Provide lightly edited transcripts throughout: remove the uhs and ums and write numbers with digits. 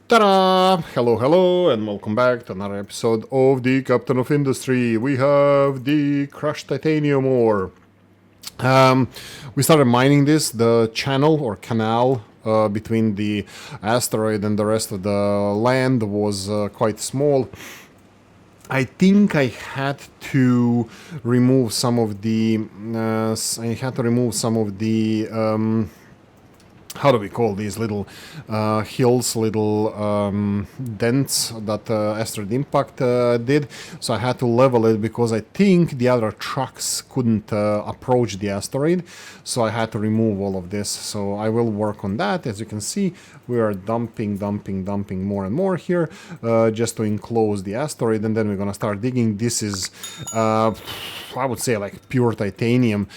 Ta-da! Hello, hello, and welcome back to another episode of the Captain of Industry. We have the crushed titanium ore. Um, we started mining this. The channel or canal between the asteroid and the rest of the land was quite small. I think I had to remove some of the. How do we call these little hills, little dents that asteroid impact did. So I had to level it because I think the other trucks couldn't approach the asteroid. So I had to remove all of this. So I will work on that. As you can see, we are dumping more and more here just to enclose the asteroid. And then we're going to start digging. This is, I would say, like pure titanium.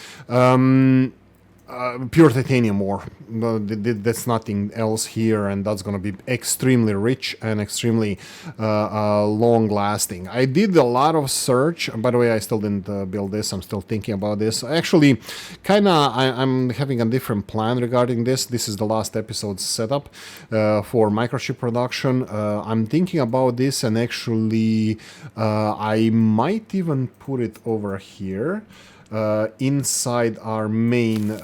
Pure titanium ore. That's nothing else here, and that's going to be extremely rich and extremely long lasting. I did a lot of search. By the way, I still didn't build this. I'm still thinking about this. Actually, I'm having a different plan regarding this. This is the last episode setup for Microchip production. I'm thinking about this, and actually, I might even put it over here. Inside our main,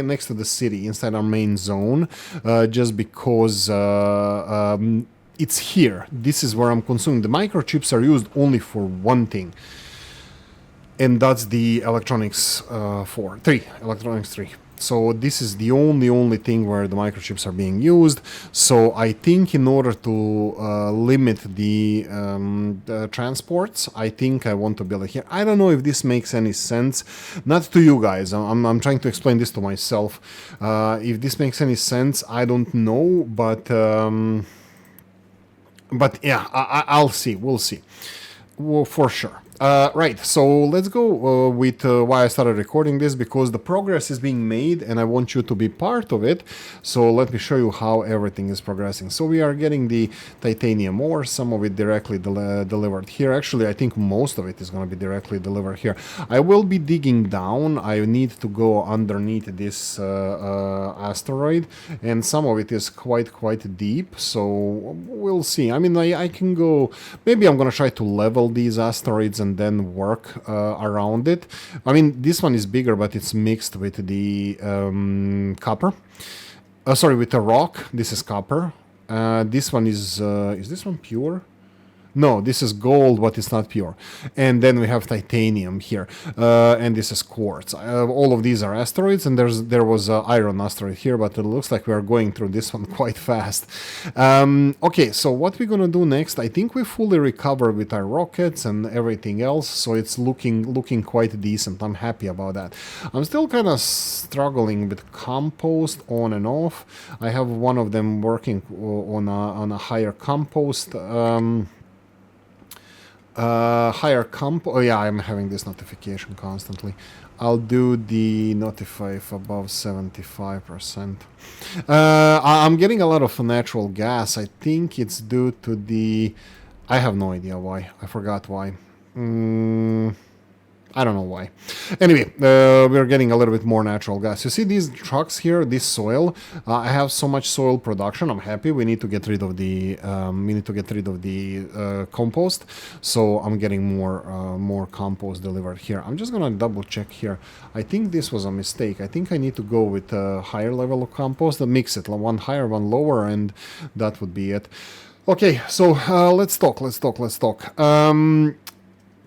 next to the city, inside our main zone, just because it's here. This is where I'm consuming. The microchips are used only for one thing, and that's the electronics electronics 3. So this is the only thing where the microchips are being used. So I think in order to limit the transports, I think I want to build it here. I don't know if this makes any sense. Not to you guys. I'm trying to explain this to myself. If this makes any sense, I don't know. But yeah, I'll see. We'll see. Well, for sure. Right, so let's go with why I started recording this, because the progress is being made and I want you to be part of it. So let me show you how everything is progressing. So we are getting the titanium ore, some of it directly delivered here. Actually, I think most of it is going to be directly delivered here. I will be digging down. I need to go underneath this asteroid, and some of it is quite deep, so we'll see. I mean, I can go, maybe I'm going to try to level these asteroids and then work around it. I mean, this one is bigger, but it's mixed with the copper. Sorry, with the rock. This is copper. This one is this one pure? No, this is gold, but it's not pure. And then we have titanium here, and this is quartz. All of these are asteroids, and there was an iron asteroid here, but it looks like we are going through this one quite fast. Okay, so what we're gonna do next? I think we fully recovered with our rockets and everything else, so it's looking quite decent. I'm happy about that. I'm still kind of struggling with compost on and off. I have one of them working on a higher compost. Higher comp. Oh yeah, I'm having this notification constantly. I'll do the notify if above 75%. I'm getting a lot of natural gas. I think it's due to the. I have no idea why. I forgot why. I don't know why. Anyway, we're getting a little bit more natural gas. You see these trucks here, this soil. I have so much soil production. I'm happy. We need to get rid of the compost. So I'm getting more compost delivered here. I'm just gonna double check here. I think this was a mistake. I think I need to go with a higher level of compost and mix it, one higher, one lower, and that would be it. Okay, so let's talk.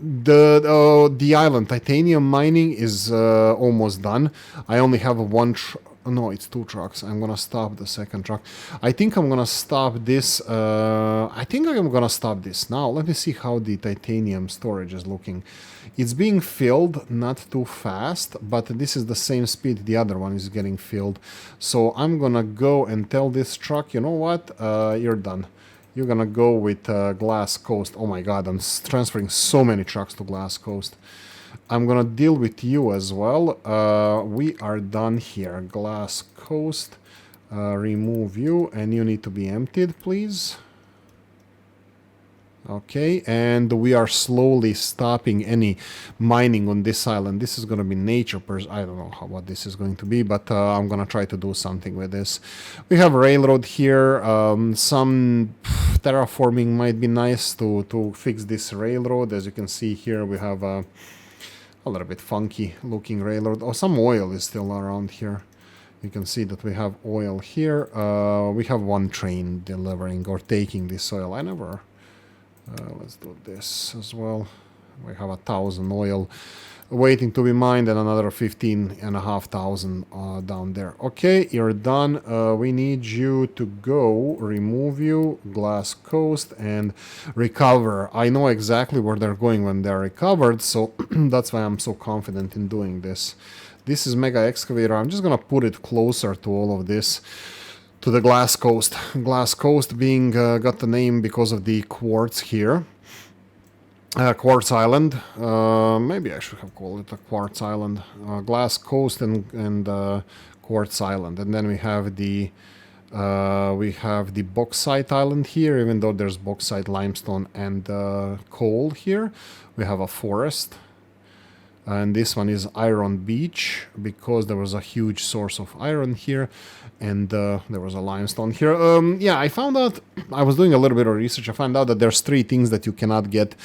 The island titanium mining is almost done. I only have no, it's 2 trucks. I'm gonna stop the second truck. I think I'm gonna stop this. I think I'm gonna stop this now. Let me see how the titanium storage is looking. It's being filled, not too fast, but this is the same speed the other one is getting filled. So I'm gonna go and tell this truck, you know what? You're done. You're gonna go with Glass Coast. Oh my god, I'm transferring so many trucks to Glass Coast. I'm gonna deal with you as well. We are done here. Glass Coast. Remove you, and you need to be emptied, please. Okay, and we are slowly stopping any mining on this island. This is going to be nature I don't know what this is going to be, but I'm going to try to do something with this. We have a railroad here. Some terraforming might be nice to fix this railroad. As you can see here, we have a little bit funky looking railroad. Oh, some oil is still around here. You can see that we have oil here. We have one train delivering or taking this oil. I never... let's do this as well. We have 1,000 oil waiting to be mined and another 15,500 down there. Okay, you're done. We need you to go, remove you, glass coast, and recover. I know exactly where they're going when they're recovered, so that's why I'm so confident in doing this. This is Mega Excavator. I'm just gonna put it closer to all of this. To the Glass Coast. Glass Coast being got the name because of the quartz here. Quartz Island. Maybe I should have called it a Quartz Island. Glass Coast and Quartz Island. And then we have the Bauxite Island here, even though there's bauxite, limestone, and coal here. We have a forest. And this one is Iron Beach, because there was a huge source of iron here, and there was a limestone here. Yeah, I found out, I was doing a little bit of research, I found out that there's 3 things that you cannot get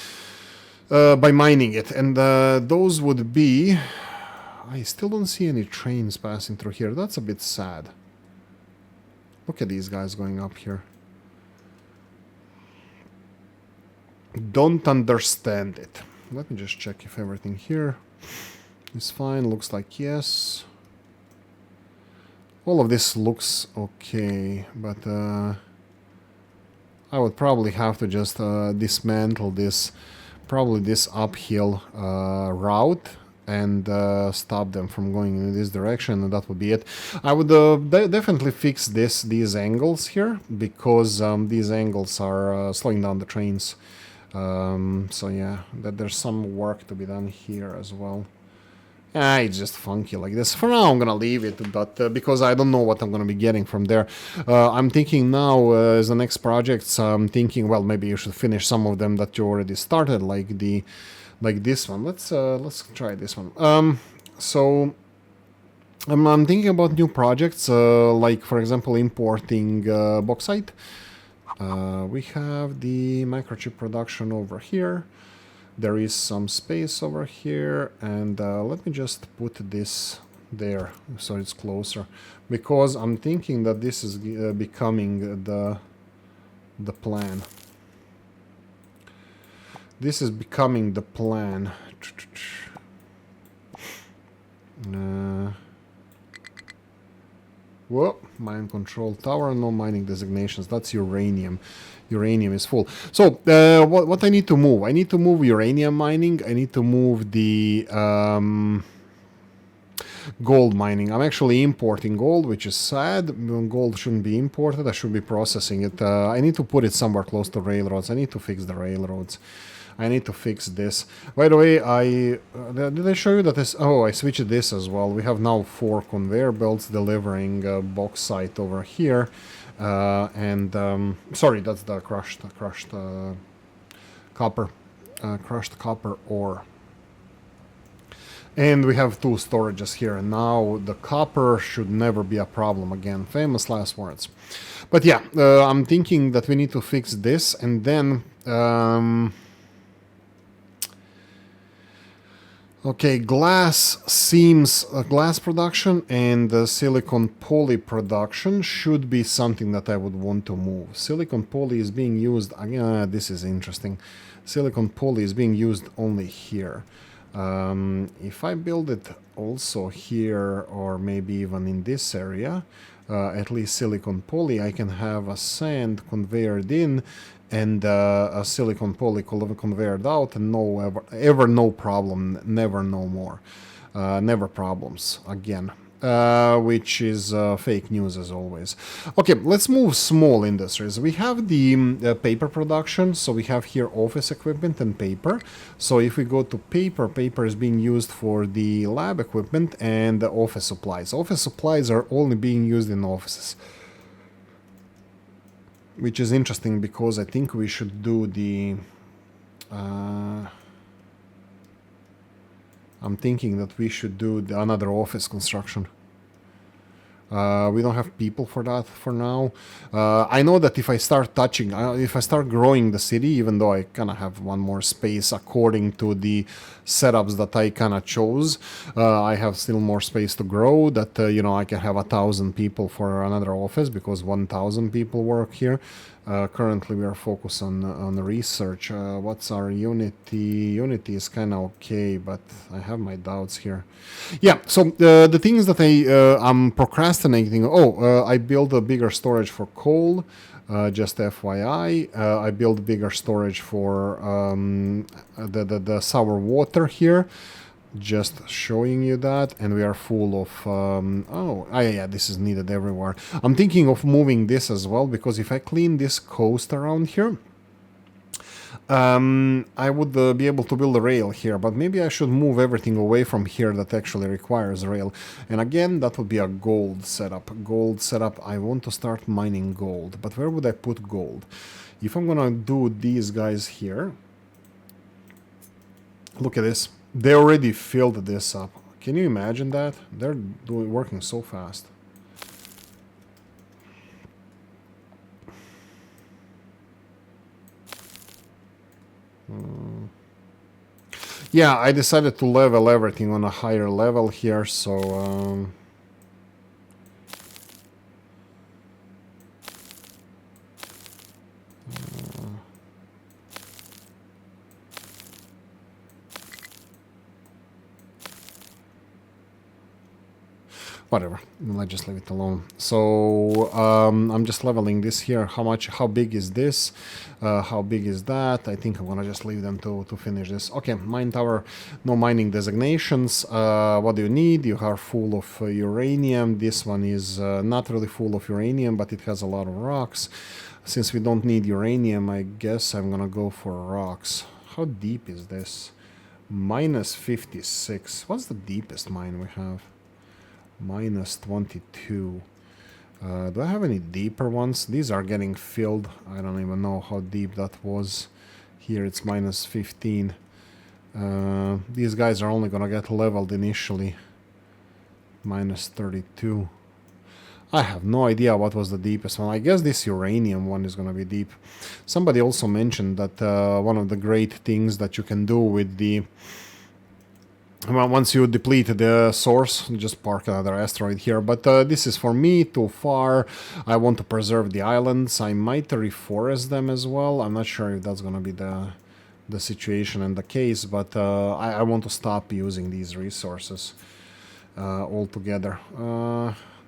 by mining it, and those would be... I still don't see any trains passing through here. That's a bit sad. Look at these guys going up here. Don't understand it. Let me just check if everything here is fine. Looks like yes. All of this looks okay, but I would probably have to just dismantle this, probably this uphill route, and stop them from going in this direction, and that would be it. I would definitely fix these angles here, because these angles are slowing down the trains. So yeah, there's some work to be done here as well. It's just funky like this. For now, I'm gonna leave it, but because I don't know what I'm gonna be getting from there. I'm thinking now, as the next projects, I'm thinking, well, maybe you should finish some of them that you already started, like this one. Let's try this one. So I'm thinking about new projects, like for example, importing bauxite. We have the microchip production over here. There is some space over here, and let me just put this there so it's closer, because I'm thinking that this is becoming the plan. This is becoming the plan. Whoa, mine control tower, no mining designations. That's uranium. Uranium is full. So, what I need to move? I need to move uranium mining. I need to move the gold mining. I'm actually importing gold, which is sad. Gold shouldn't be imported. I should be processing it. I need to put it somewhere close to railroads. I need to fix the railroads. I need to fix this. By the way, did I show you that this... Oh, I switched this as well. We have now 4 conveyor belts delivering bauxite over here. Sorry, that's the crushed copper. Crushed copper ore. And we have 2 storages here. And now the copper should never be a problem again. Famous last words. But yeah, I'm thinking that we need to fix this, and then... Okay, glass production and silicon poly production should be something that I would want to move. Silicon poly is being used, this is interesting. Silicon poly is being used only here. If I build it also here, or maybe even in this area, at least silicon poly, I can have a sand conveyed in and a silicon poly conveyed out, and ever no problem, never no more, never problems again, which is fake news as always. Okay, let's move small industries. We have the paper production, so we have here office equipment and paper. So if we go to paper, paper is being used for the lab equipment and the office supplies. Office supplies are only being used in offices. which is interesting because I think we should do the... I'm thinking that we should do another office construction. We don't have people for that for now. I know that if I start touching, if I start growing the city, even though I kind of have one more space according to the setups that I kind of chose, I have still more space to grow. That you know, I can have 1,000 people for another office because 1,000 people work here. Currently, we are focused on research. What's our Unity? Unity is kind of okay, but I have my doubts here. Yeah. So the things that I'm procrastinating. I built a bigger storage for coal. Just FYI, I built bigger storage for the sour water here. Just showing you that, and we are full of yeah, this is needed everywhere. I'm thinking of moving this as well, because if I clean this coast around here, I would be able to build a rail here, but maybe I should move everything away from here that actually requires a rail. And again, that would be a gold setup. I want to start mining gold, but where would I put gold? If I'm gonna do these guys here, look at this. They already filled this up. Can you imagine that? They're working so fast. Yeah, I decided to level everything on a higher level here, so... whatever, let's just leave it alone. So I'm just leveling this here. How big is this? How big is that? I think I'm gonna just leave them to finish this. Okay, mine tower, no mining designations. What do you need? You are full of uranium. This one is not really full of uranium, but it has a lot of rocks. Since we don't need uranium, I guess I'm gonna go for rocks. How deep is this? Minus 56. What's the deepest mine we have? Minus 22. Do I have any deeper ones? These are getting filled. I don't even know how deep that was. Here it's minus 15. These guys are only gonna get leveled initially. Minus 32. I have no idea what was the deepest one. I guess this uranium one is gonna be deep. Somebody also mentioned that one of the great things that you can do with the... once you deplete the source, just park another asteroid here. But this is for me too far. I want to preserve the islands. I might reforest them as well. I'm not sure if that's going to be the situation and the case, but I want to stop using these resources altogether.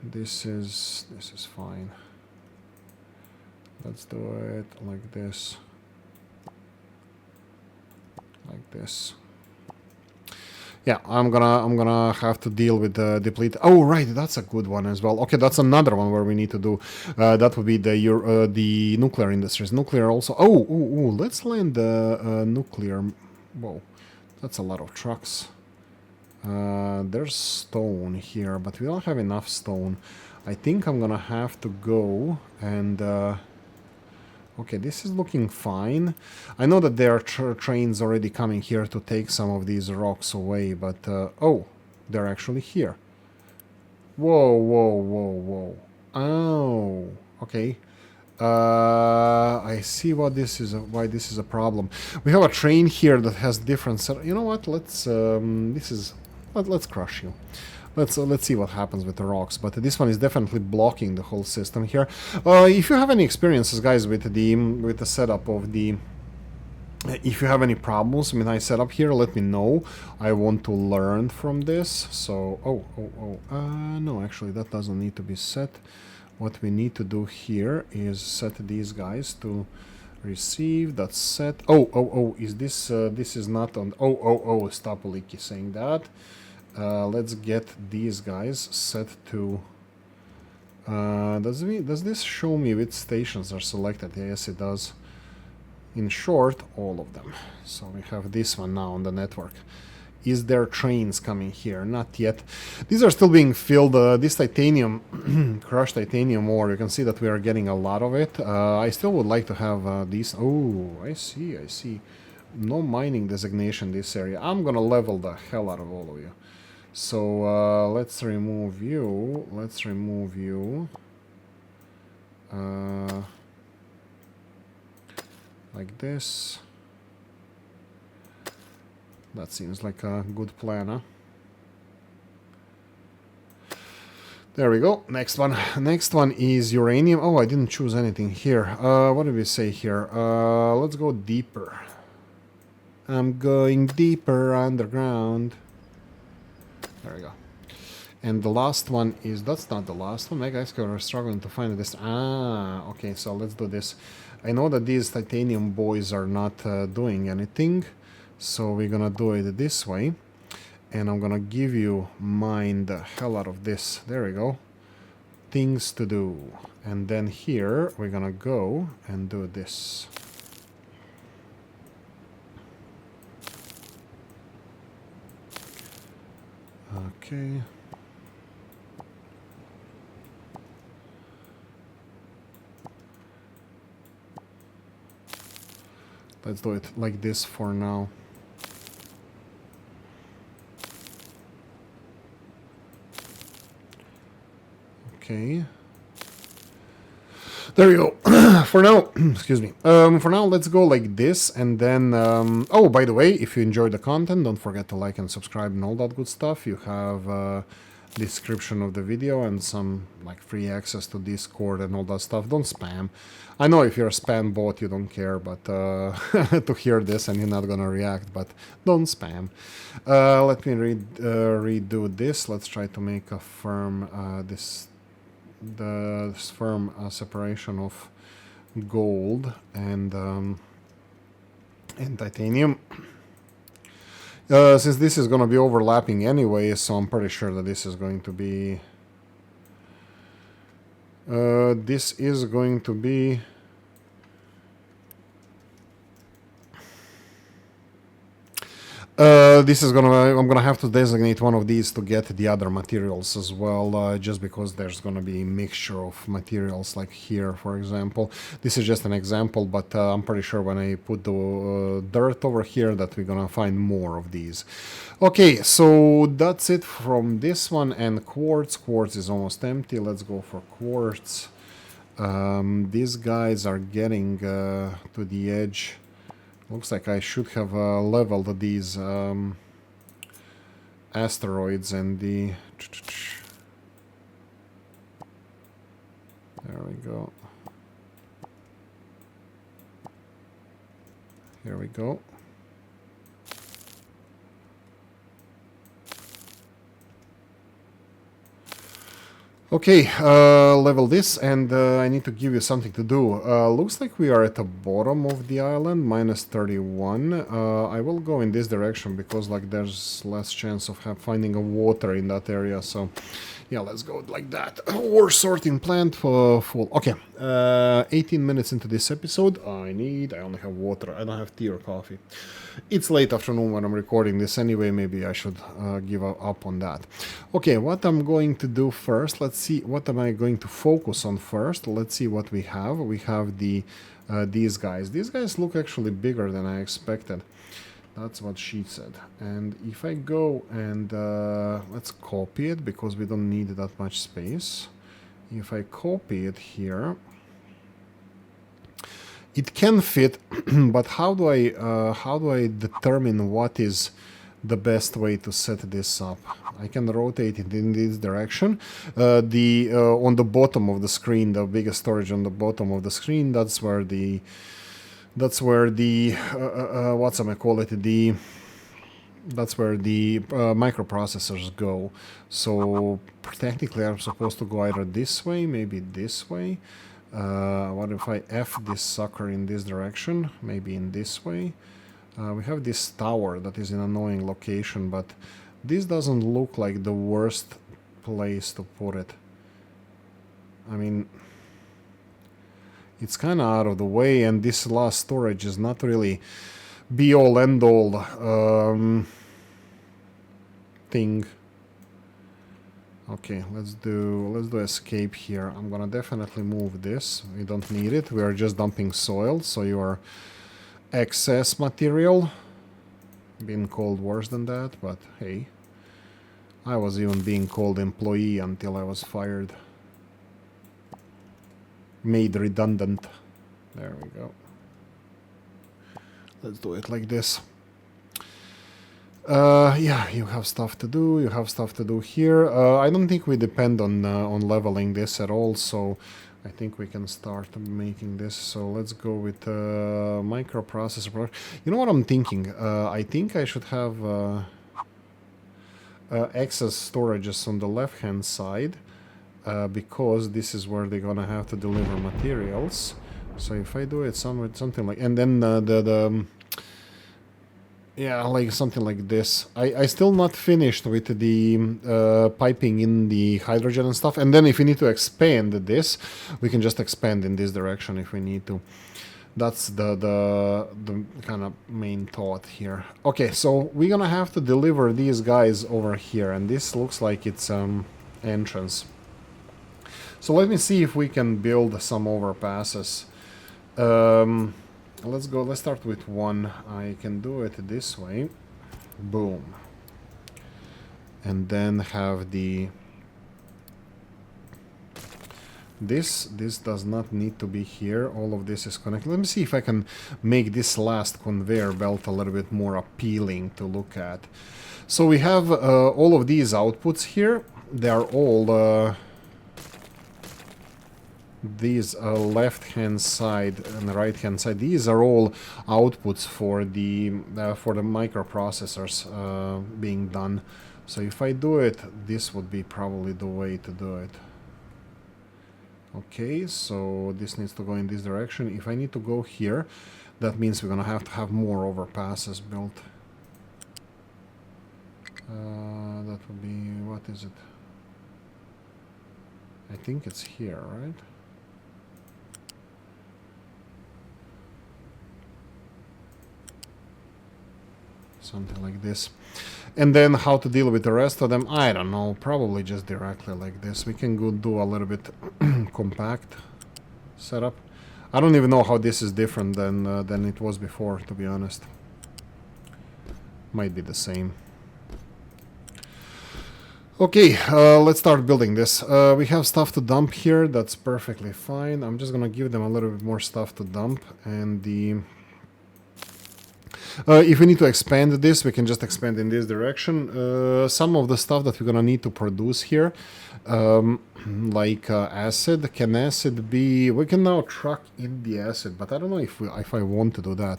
This is fine. Let's do it like this. Like this. Yeah, I'm gonna have to deal with the deplete. Oh, right, that's a good one as well. Okay, that's another one where we need to do. That would be the nuclear industries. Nuclear also. Oh, let's land the nuclear. Whoa, that's a lot of trucks. There's stone here, but we don't have enough stone. I think I'm gonna have to go and. Okay, this is looking fine. I know that there are trains already coming here to take some of these rocks away, but... oh, they're actually here. Whoa. Oh, okay. I see what this is, why this is a problem. We have a train here that has different... You know what? Let's... let's crush you. Let's see what happens with the rocks, but this one is definitely blocking the whole system here. If you have any experiences, guys, with the setup of the... If you have any problems with my setup here, let me know. I want to learn from this. So, no, actually, that doesn't need to be set. What we need to do here is set these guys to receive. That's set. Is this... this is not on... stop Oolykee saying that. Let's get these guys set to... does this show me which stations are selected? Yes, it does. In short, all of them. So we have this one now on the network. Is there trains coming here? Not yet. These are still being filled. This titanium, crushed titanium ore, you can see that we are getting a lot of it. I still would like to have these. Oh, I see, I see. No mining designation this area. I'm gonna level the hell out of all of you. So let's remove you. Let's remove you. Like this. That seems like a good plan, huh? There we go. Next one. Next one is uranium. Oh, I didn't choose anything here. What did we say here? Let's go deeper. I'm going deeper underground. There we go. And the last one is... That's not the last one. My guys are struggling to find this. Ah, okay. So let's do this. I know that these titanium boys are not doing anything. So we're gonna do it this way. And I'm gonna give you mine the hell out of this. There we go. Things to do. And then here we're gonna go and do this. Okay. Let's do it like this for now. Okay. There you go. For now, excuse me. For now, let's go like this, and then... oh, by the way, if you enjoyed the content, don't forget to like and subscribe and all that good stuff. You have description of the video and some like free access to Discord and all that stuff. Don't spam. I know if you're a spam bot, you don't care, but to hear this and you're not gonna react, but don't spam. Let me redo this. Let's try to make a firm this firm separation of gold and titanium. Since this is going to be overlapping anyway, so I'm pretty sure that this is going to be... this is going to be... this is I'm gonna have to designate one of these to get the other materials as well, just because there's gonna be a mixture of materials like here, for example. This is just an example, but I'm pretty sure when I put the dirt over here that we're gonna find more of these. Okay, so that's it from this one. And quartz. Quartz is almost empty. Let's go for quartz. These guys are getting to the edge. Looks like I should have leveled these asteroids and the... There we go. Here we go. Okay, level this, and I need to give you something to do. Looks like we are at the bottom of the island, minus 31. I will go in this direction because like there's less chance of finding a water in that area, so yeah, let's go like that. Ore sorting plant full. Okay, 18 minutes into this episode. I only have water. I don't have tea or coffee. It's late afternoon when I'm recording this anyway. Maybe I should give up on that. Okay, what I'm going to do first, let's see, what am I going to focus on first? Let's see what we have. We have the these guys. These guys look actually bigger than I expected. That's what she said. And if I go and let's copy it because we don't need that much space. If I copy it here, it can fit, but how do I determine what is the best way to set this up? I can rotate it in this direction. On the bottom of the screen, the biggest storage on the bottom of the screen, that's where the that's where the microprocessors go. So technically I'm supposed to go either this way, maybe this way. What if I F this sucker in this direction, maybe in this way? We have this tower that is in an annoying location, but this doesn't look like the worst place to put it. I mean, it's kind of out of the way, and this last storage is not really be all end all. thing. Okay, let's do escape here. I'm gonna definitely move this. We don't need it. We are just dumping soil, so your excess material. Being called worse than that, but hey. I was even being called employee until I was fired. Made redundant. There we go. Let's do it like this. Yeah, you have stuff to do. You have stuff to do here. I don't think we depend on leveling this at all, so I think we can start making this. So let's go with microprocessor. You know what I'm thinking? I think I should have excess storages on the left-hand side because this is where they're gonna have to deliver materials. So if I do it something like, and then yeah, like something like this. I still not finished with the piping in the hydrogen and stuff. And then if we need to expand this, we can just expand in this direction if we need to. That's the kind of main thought here. Okay, so we're gonna have to deliver these guys over here, and this looks like it's entrance. So let me see if we can build some overpasses. Let's start with one. I can do it this way. Boom. And then have the... This does not need to be here. All of this is connected. Let me see if I can make this last conveyor belt a little bit more appealing to look at. So we have all of these outputs here. They are all... these left-hand side and right-hand side, these are all outputs for the microprocessors being done. So if I do it, this would be probably the way to do it. Okay, so this needs to go in this direction. If I need to go here, that means we're gonna have to have more overpasses built. That would be, what is it? I think it's here, right? Something like this. And then how to deal with the rest of them, I don't know, probably just directly like this. We can go do a little bit compact setup. I don't even know how this is different than it was before, to be honest. Might be the same. Okay, let's start building this. We have stuff to dump here, that's perfectly fine. I'm just gonna give them a little bit more stuff to dump, and the... if we need to expand this, we can just expand in this direction. Some of the stuff that we're gonna need to produce here, like acid, can acid be... We can now truck in the acid, but I don't know if I want to do that.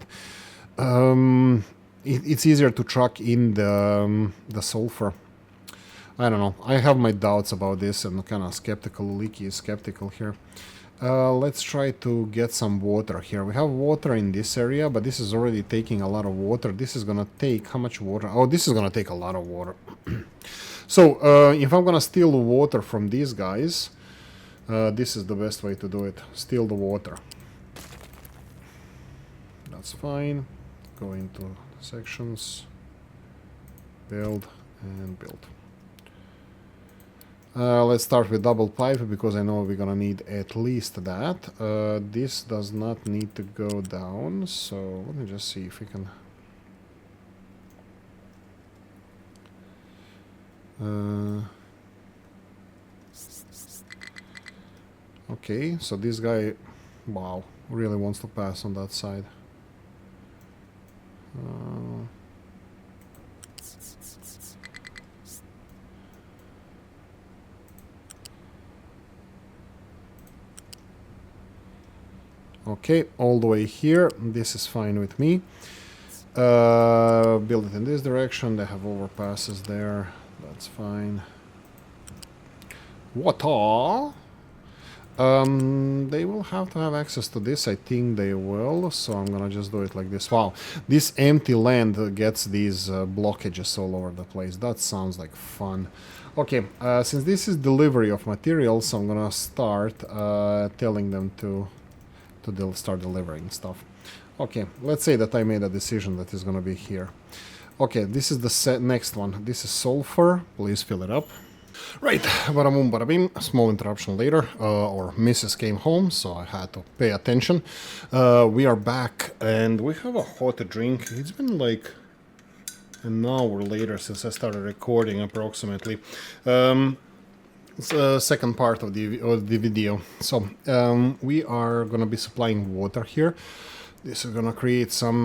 It's easier to truck in the sulfur. I don't know. I have my doubts about this. I'm kind of skeptical. Oolykee is skeptical here. Let's try to get some water here. We have water in this area, but this is already taking a lot of water. This is gonna take how much water? Oh, this is gonna take a lot of water. So if I'm gonna steal water from these guys, this is the best way to do it. Steal the water. That's fine. Go into sections, build, and build. Let's start with double pipe because I know we're gonna need at least that. This does not need to go down, so let me just see if we can... Okay, so this guy, wow, really wants to pass on that side. Okay, all the way here. This is fine with me. Build it in this direction. They have overpasses there. That's fine. Water. They will have to have access to this. I think they will. So I'm gonna just do it like this. Wow, this empty land gets these blockages all over the place. That sounds like fun. Okay, since this is delivery of materials, I'm gonna start telling them to start delivering stuff. Okay, let's say that I made a decision that is gonna be here. Okay, this is the next one. This is sulfur. Please fill it up. Right, bada boom, bada bing. Small interruption later, or Mrs. came home, so I had to pay attention. We are back, and we have a hot drink. It's been like an hour later since I started recording, approximately. It's the second part of the video. So we are gonna be supplying water here. This is gonna create some,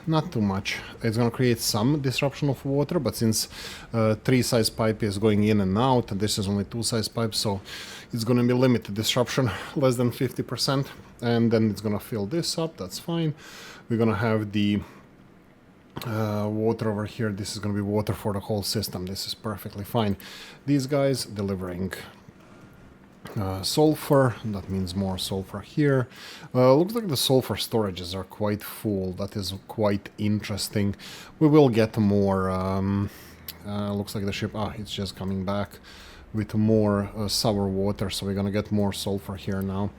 not too much. It's gonna create some disruption of water, but since 3 size pipe is going in and out, and this is only 2 size pipe, so it's gonna be limited disruption, less than 50%, and then it's gonna fill this up. That's fine. We're gonna have the water over here. This is gonna be water for the whole system. This is perfectly fine. These guys delivering sulfur, that means more sulfur here. Looks like the sulfur storages are quite full. That is quite interesting. We will get more, looks like the ship, it's just coming back with more sour water, so we're gonna get more sulfur here now.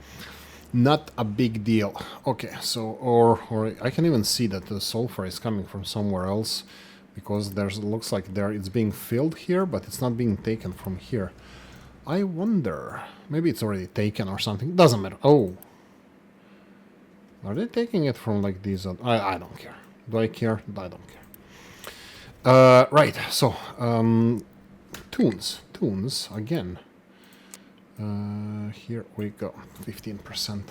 Not a big deal. Okay, so, or I can even see that the sulfur is coming from somewhere else, because there's, looks like it's being filled here, but it's not being taken from here. I wonder, maybe it's already taken or something. Doesn't matter. Oh, are they taking it from like these? I don't care. Do I care? I don't care. Right. So tunes again. Here we go. 15%.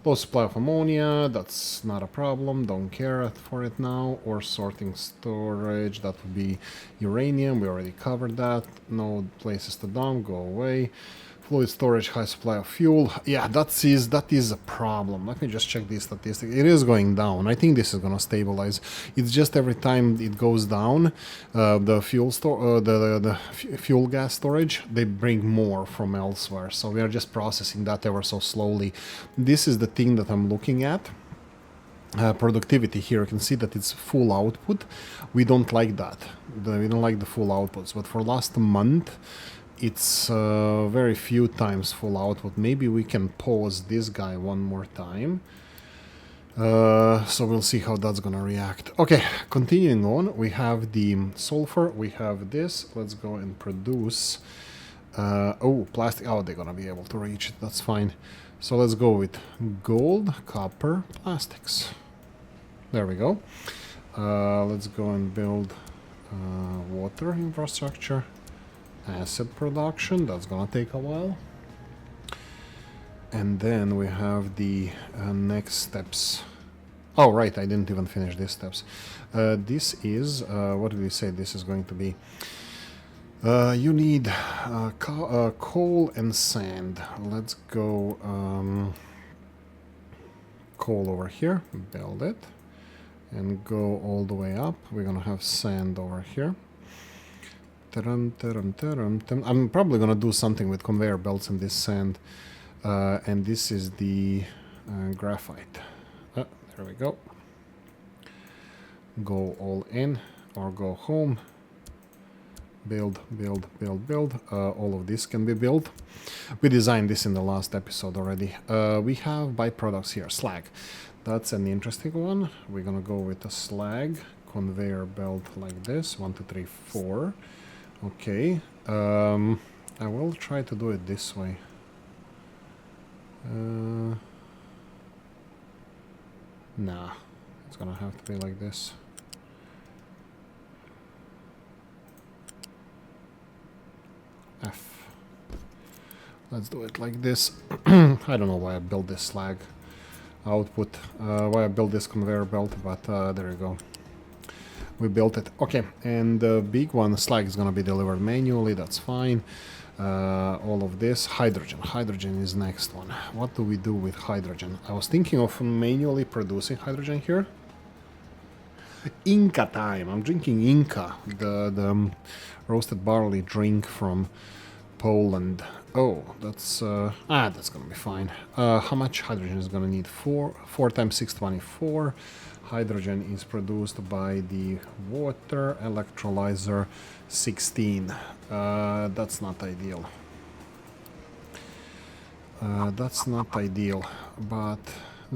Low supply of ammonia, that's not a problem, don't care for it now. Or sorting storage, that would be uranium, we already covered that. No places to dump, go away. Fluid storage, high supply of fuel. Yeah, that is a problem. Let me just check these statistics. It is going down. I think this is gonna stabilize. It's just every time it goes down, the fuel gas storage, they bring more from elsewhere. So we are just processing that ever so slowly. This is the thing that I'm looking at. Productivity here, you can see that it's full output. We don't like that. We don't like the full outputs. But for last month, it's very few times full output. Maybe we can pause this guy one more time. So we'll see how that's gonna react. Okay, continuing on, we have the sulfur, we have this. Let's go and produce. Oh, plastic. Oh, they're gonna be able to reach it. That's fine. So let's go with gold, copper, plastics. There we go. Let's go and build water infrastructure. Acid production, that's gonna take a while. And then we have the next steps. Oh, right, I didn't even finish these steps. This is, what did we say this is going to be? You need coal and sand. Let's go coal over here, build it, and go all the way up. We're gonna have sand over here. I'm probably gonna do something with conveyor belts in this sand, and this is the graphite. There we go. Go all in or go home. Build. All of this can be built. We designed this in the last episode already. We have byproducts here. Slag. That's an interesting one. We're gonna go with a slag conveyor belt like this. 1, 2, 3, 4. Okay, I will try to do it this way. Nah, it's gonna have to be like this. F. Let's do it like this. I don't know why I built this slag output, why I built this conveyor belt, but there you go. We built it. Okay, and the big one, slag, is gonna be delivered manually. That's fine. All of this. Hydrogen. Hydrogen is next one. What do we do with hydrogen? I was thinking of manually producing hydrogen here. Inca time. I'm drinking Inca, the roasted barley drink from Poland. Oh, that's gonna be fine. How much hydrogen is gonna need? 4 times 624. Hydrogen is produced by the water electrolyzer 16. That's not ideal. That's not ideal, but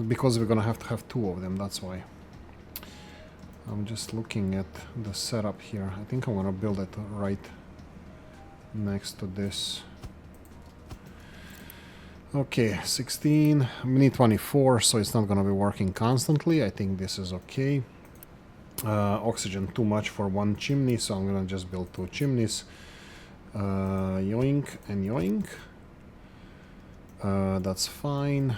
because we're gonna have to have 2 of them, that's why. I'm just looking at the setup here. I think I want to build it right next to this. Okay, 16. We need 24, so it's not going to be working constantly. I think this is okay. Oxygen too much for one chimney, so I'm going to just build 2 chimneys. Yoink and yoink. That's fine.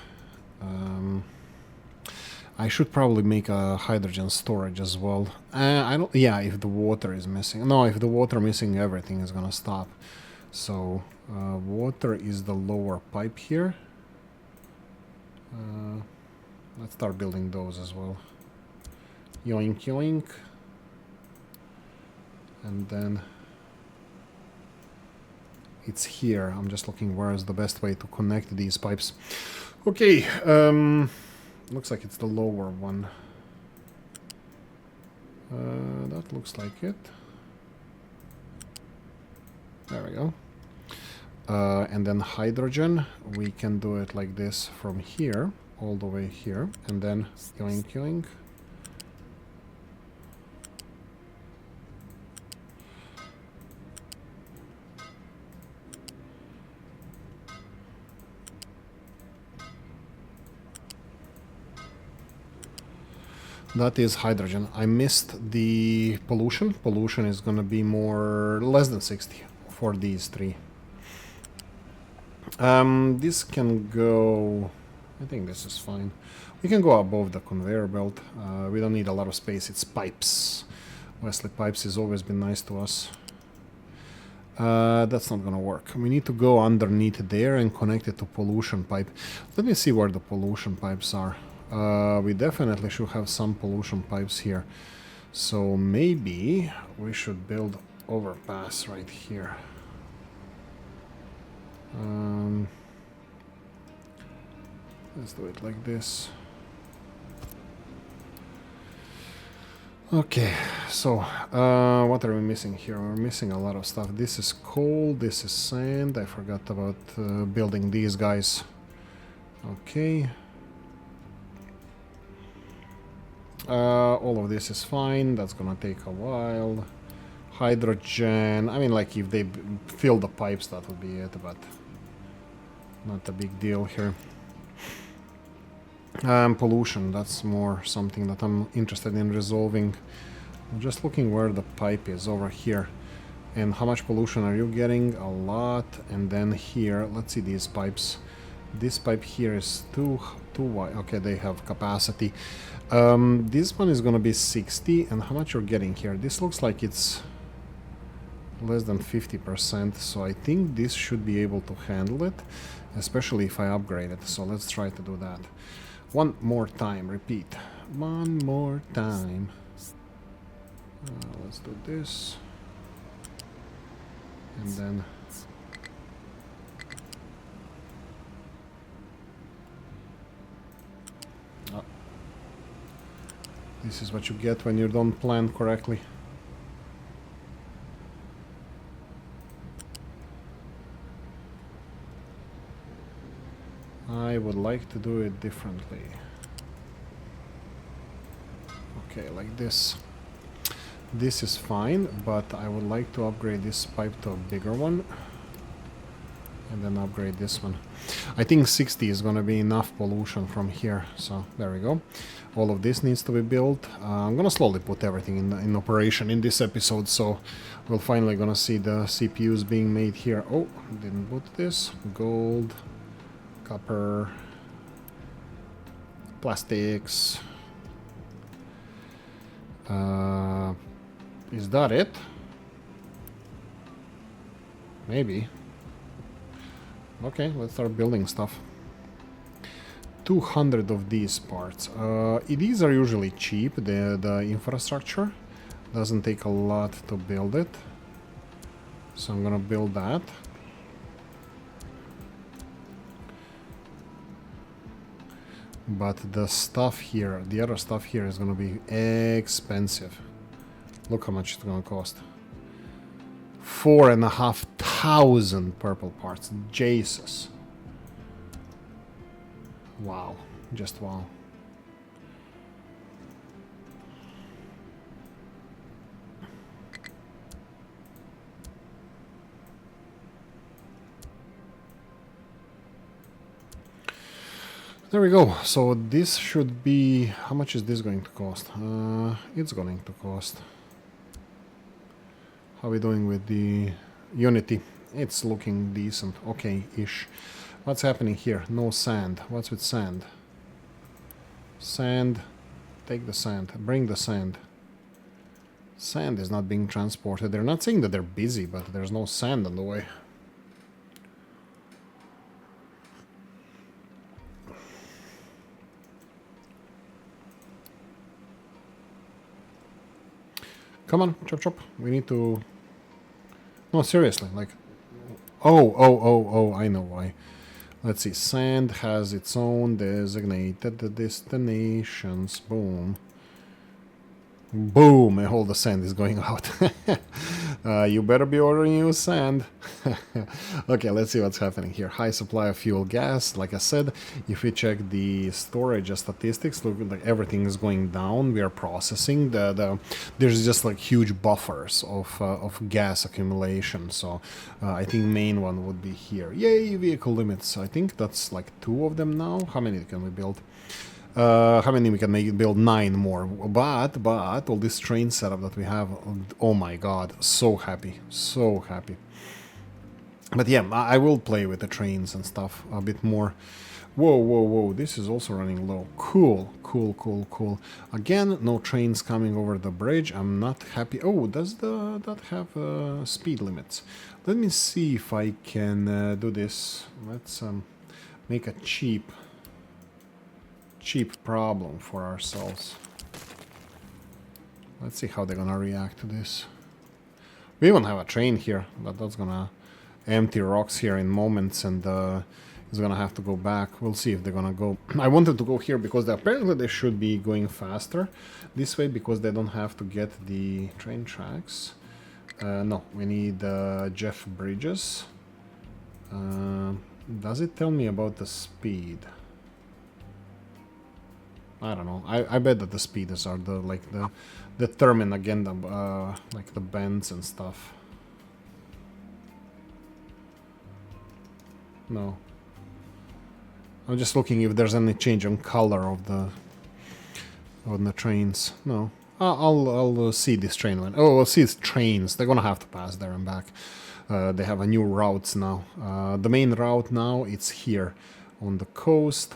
I should probably make a hydrogen storage as well. I don't. Yeah, if the water is missing. No, if the water missing, everything is gonna stop. So water is the lower pipe here. Let's start building those as well. Yoink, yoink, and then it's here. I'm just looking where is the best way to connect these pipes. Okay. Looks like it's the lower one. That looks like it. There we go. And then hydrogen, we can do it like this from here, all the way here, and then yoink yoink. That is hydrogen. I missed the pollution. Pollution is gonna be less than 60 for these 3. This can go... I think this is fine. We can go above the conveyor belt. We don't need a lot of space. It's pipes. Wesley Pipes has always been nice to us. That's not gonna work. We need to go underneath there and connect it to pollution pipe. Let me see where the pollution pipes are. We definitely should have some pollution pipes here. So maybe we should build overpass right here. Let's do it like this. Okay, so what are we missing here? We're missing a lot of stuff. This is coal, this is sand. I forgot about building these guys. Okay. All of this is fine. That's gonna take a while. Hydrogen. I mean, like, if they fill the pipes, that would be it, but not a big deal here. Pollution. That's more something that I'm interested in resolving. I'm just looking where the pipe is over here. And how much pollution are you getting? A lot. And then here, let's see these pipes. This pipe here is too wide. Okay, they have capacity. This one is gonna be 60, and how much you're getting here? This looks like it's less than 50%, so I think this should be able to handle it, especially if I upgrade it. So let's try to do that. One more time, repeat. One more time. Let's do this. And then... This is what you get when you don't plan correctly. I would like to do it differently. Okay, like this. This is fine, but I would like to upgrade this pipe to a bigger one. And then upgrade this one. I think 60 is gonna be enough pollution from here. So there we go. All of this needs to be built. I'm gonna slowly put everything in operation in this episode, so we're finally gonna see the CPUs being made here. Oh, didn't put this. Gold, copper, plastics. Is that it? Maybe. Okay, let's start building stuff. 200 of these parts. These are usually cheap. The infrastructure doesn't take a lot to build it. So I'm gonna build that. But the stuff here, the other stuff here is gonna be expensive. Look how much it's gonna cost. 4,500 purple parts. Jesus. Wow. Just wow. There we go. So this should be... How much is this going to cost? It's going to cost... How are we doing with the Unity? It's looking decent. Okay-ish. What's happening here? No sand. What's with sand? Sand. Take the sand. Bring the sand. Sand is not being transported. They're not saying that they're busy, but there's no sand on the way. Come on, chop chop. We need to... No, seriously, like... Oh, I know why. Let's see. Sand has its own designated destinations. Boom. Boom, and all the sand is going out. You better be ordering new sand. Okay, let's see what's happening here. High supply of fuel gas. Like I said, if we check the storage statistics, look like everything is going down. We are processing. There's just like huge buffers of gas accumulation. So I think main one would be here. Yay, vehicle limits. I think that's like 2 of them now. How many can we build? How many we can build 9 more, but all this train setup that we have, oh my god, so happy. But yeah, I will play with the trains and stuff a bit more. Whoa, this is also running low. Cool. Again, no trains coming over the bridge. I'm not happy. Oh, does that have speed limits? Let me see if I can do this. Let's make a cheap problem for ourselves. Let's see how they're gonna react to this. We even have a train here, but that's gonna empty rocks here in moments, and it's gonna have to go back. We'll see if they're gonna go. I wanted to go here because apparently they should be going faster this way because they don't have to get the train tracks. No, we need Jeff Bridges. Does it tell me about the speed? I don't know. I bet that the speeders are the determine again like the bends and stuff. No. I'm just looking if there's any change in color of the trains. No. I'll see this train line. Oh, I'll see its trains. They're gonna have to pass there and back. They have a new routes now. The main route now it's here on the coast,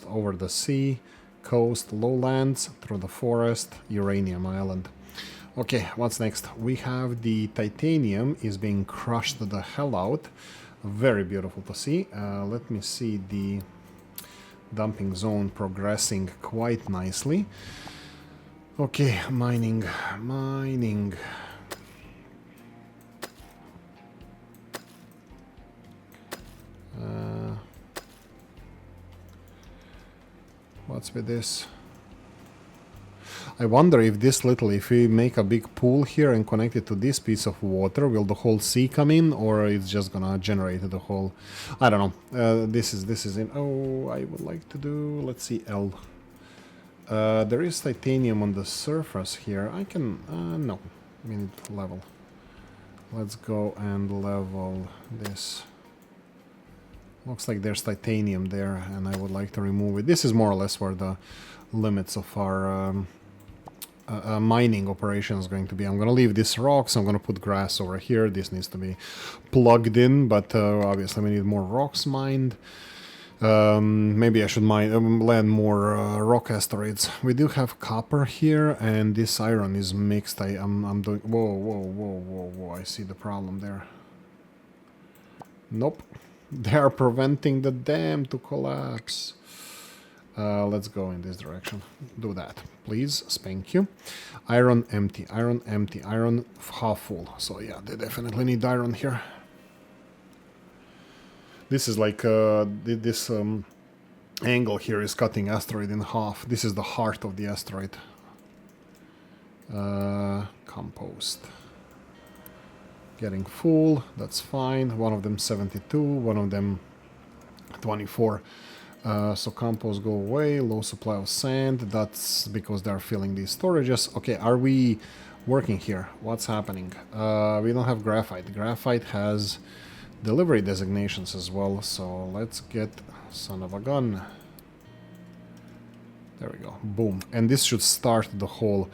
over the sea, coast, lowlands, through the forest, Uranium Island. Okay, what's next? We have the titanium is being crushed the hell out. Very beautiful to see. Let me see the dumping zone progressing quite nicely. Okay, mining. What's with this? I wonder if if we make a big pool here and connect it to this piece of water, will the whole sea come in, or it's just gonna generate the whole... I don't know. This is in... Oh, I would like to do... Let's see, L. There is titanium on the surface here. I can... no. We need to level. Let's go and level this. Looks like there's titanium there, and I would like to remove it. This is more or less where the limits of our mining operation is going to be. I'm going to leave this rocks. I'm going to put grass over here. This needs to be plugged in, but obviously we need more rocks mined. Maybe I should land more rock asteroids. We do have copper here, and this iron is mixed. I'm doing... Whoa. I see the problem there. Nope. They are preventing the dam to collapse. Let's go in this direction. Do that, please. Thank you. Iron empty. Iron half full. So yeah, they definitely need iron here. This is like this angle here is cutting asteroid in half. This is the heart of the asteroid. Compost. Getting full, that's fine. One of them 72, one of them 24. So compost go away, low supply of sand. That's because they're filling these storages. Okay, are we working here? What's happening? We don't have graphite. Graphite has delivery designations as well. So let's get, son of a gun. There we go. Boom. And this should start the whole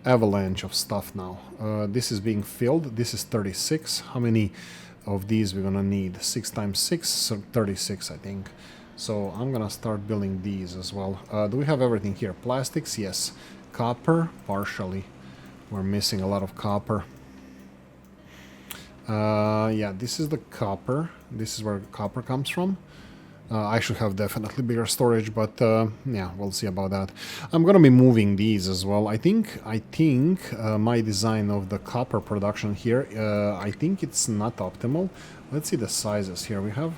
avalanche of stuff now. This is being filled. This is 36. How many of these we're gonna need? 6 times 6, so 36, I think. So I'm gonna start building these as well. Do we have everything here? Plastics, yes. Copper, partially. We're missing a lot of copper. Yeah, this is the copper. This is where copper comes from. I should have definitely bigger storage, but yeah, we'll see about that. I'm gonna be moving these as well. I think my design of the copper production here, I think it's not optimal. Let's see the sizes here. We have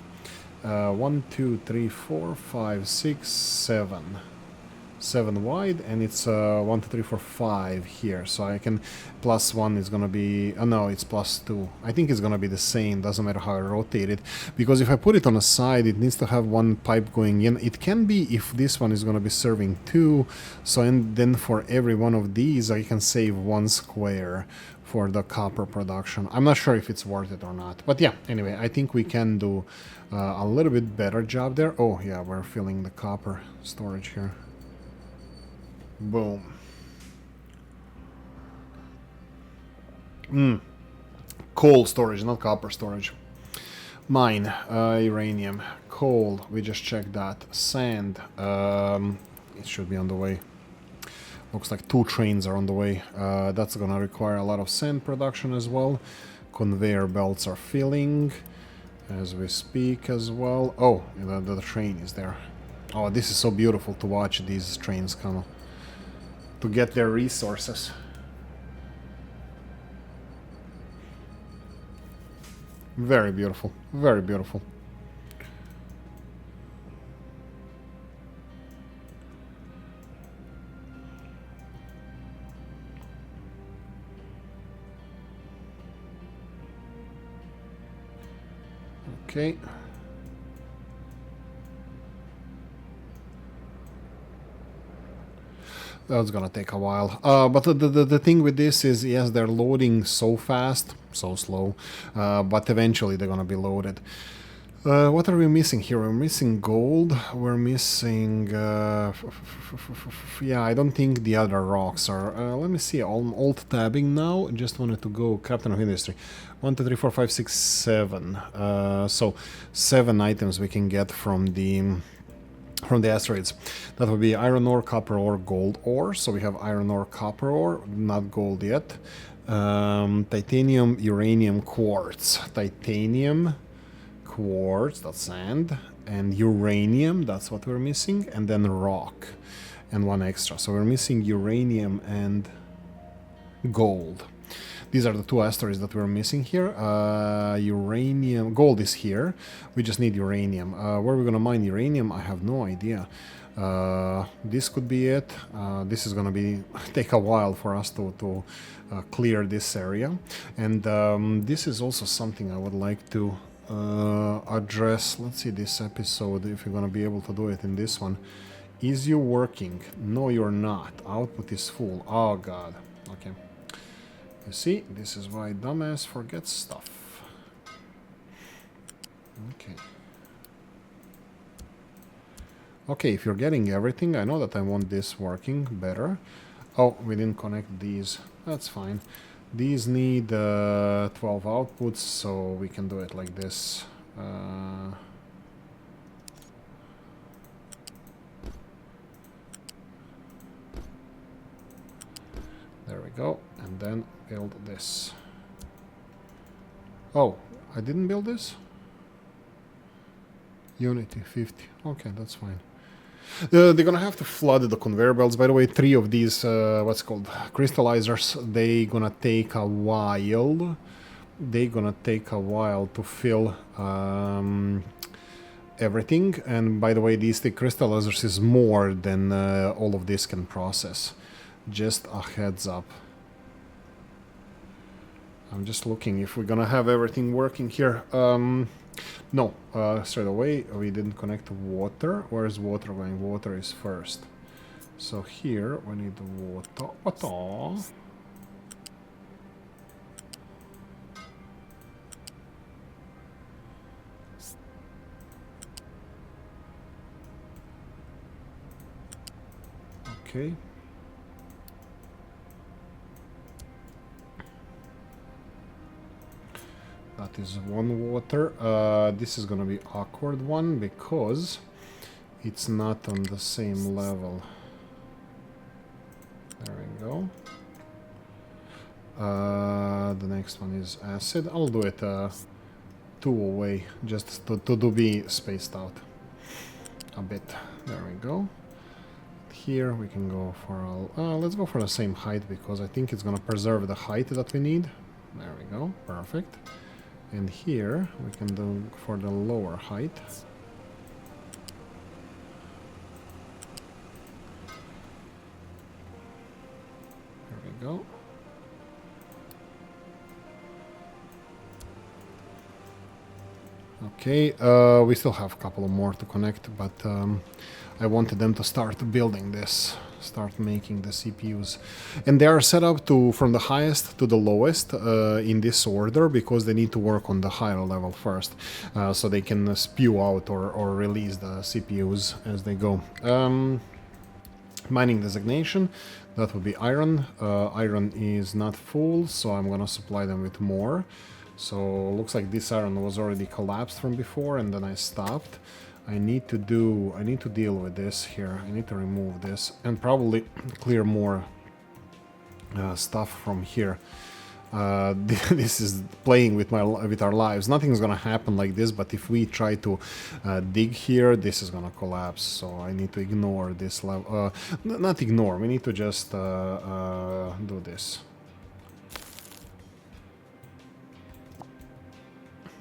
1, 2, 3, 4, 5, 6, 7. 7 wide, and it's 1, 2, 3, 4, 5 here. So I can +1 is gonna be no, it's +2. I think it's gonna be the same, doesn't matter how I rotate it, because if I put it on a side, it needs to have one pipe going in. It can be if this one is gonna be serving 2, so and then for every one of these I can save 1 square for the copper production. I'm not sure if it's worth it or not, but yeah, anyway, I think we can do a little bit better job there. Oh yeah, we're filling the copper storage here. Boom. Coal storage, not copper storage. Mine, uranium. Coal, we just checked that. Sand, it should be on the way. Looks like 2 trains are on the way. That's gonna require a lot of sand production as well. Conveyor belts are filling as we speak as well. Oh, the train is there. Oh, this is so beautiful to watch these trains come to get their resources. Very beautiful, very beautiful. Okay. That's gonna take a while. But the thing with this is, yes, they're loading so fast, so slow, but eventually they're gonna be loaded. What are we missing here? We're missing gold. We're missing... yeah, I don't think the other rocks are... let me see. I'm alt-tabbing now. Just wanted to go Captain of Industry. 1, 2, 3, 4, 5, 6, 7. So 7 items we can get from the asteroids. That would be iron ore, copper ore, gold ore. So we have iron ore, copper ore, not gold yet. Titanium, uranium, quartz. Titanium, quartz, that's sand, and uranium, that's what we're missing, and then rock, and 1 extra. So we're missing uranium and gold. These are the 2 asteroids that we're missing here. Uranium, gold is here. We just need uranium. Where are we gonna mine uranium? I have no idea. This could be it. This is gonna be take a while for us to clear this area. And this is also something I would like to address. Let's see this episode, if you're gonna be able to do it in this one. Is you working? No, you're not. Output is full. Oh god. Okay. You see, this is why dumbass forgets stuff. Okay. Okay, if you're getting everything, I know that I want this working better. Oh, we didn't connect these. That's fine. These need 12 outputs, so we can do it like this. There we go, and then build this. Oh, I didn't build this? Unity 50. Okay, that's fine. They're gonna have to flood the conveyor belts. By the way, 3 of these, what's called, crystallizers, they gonna take a while. They're gonna take a while to fill everything. And by the way, these 3 crystallizers is more than all of this can process. Just a heads up. I'm just looking if we're gonna have everything working here. No, straight away we didn't connect to water. Where is water going? Water is first. So here we need water. Water. Okay. That is one water. This is gonna be awkward one because it's not on the same level. There we go. The next one is acid. I'll do it two away, just to be spaced out a bit. There we go. Here we can go for let's go for the same height because I think it's gonna preserve the height that we need. There we go, perfect. And here we can do for the lower height. There we go. Okay, we still have a couple more to connect, but I wanted them to start building this, start making the CPUs. And they are set up to from the highest to the lowest in this order because they need to work on the higher level first, so they can spew out or release the CPUs as they go. Mining designation, that would be iron. Iron is not full, so I'm gonna supply them with more. So looks like this iron was already collapsed from before and then I stopped. I need to deal with this here. I need to remove this and probably clear more stuff from here. This is playing with our lives. Nothing's gonna happen like this, but if we try to dig here, this is gonna collapse. So I need to ignore this level. Not ignore. We need to just do this.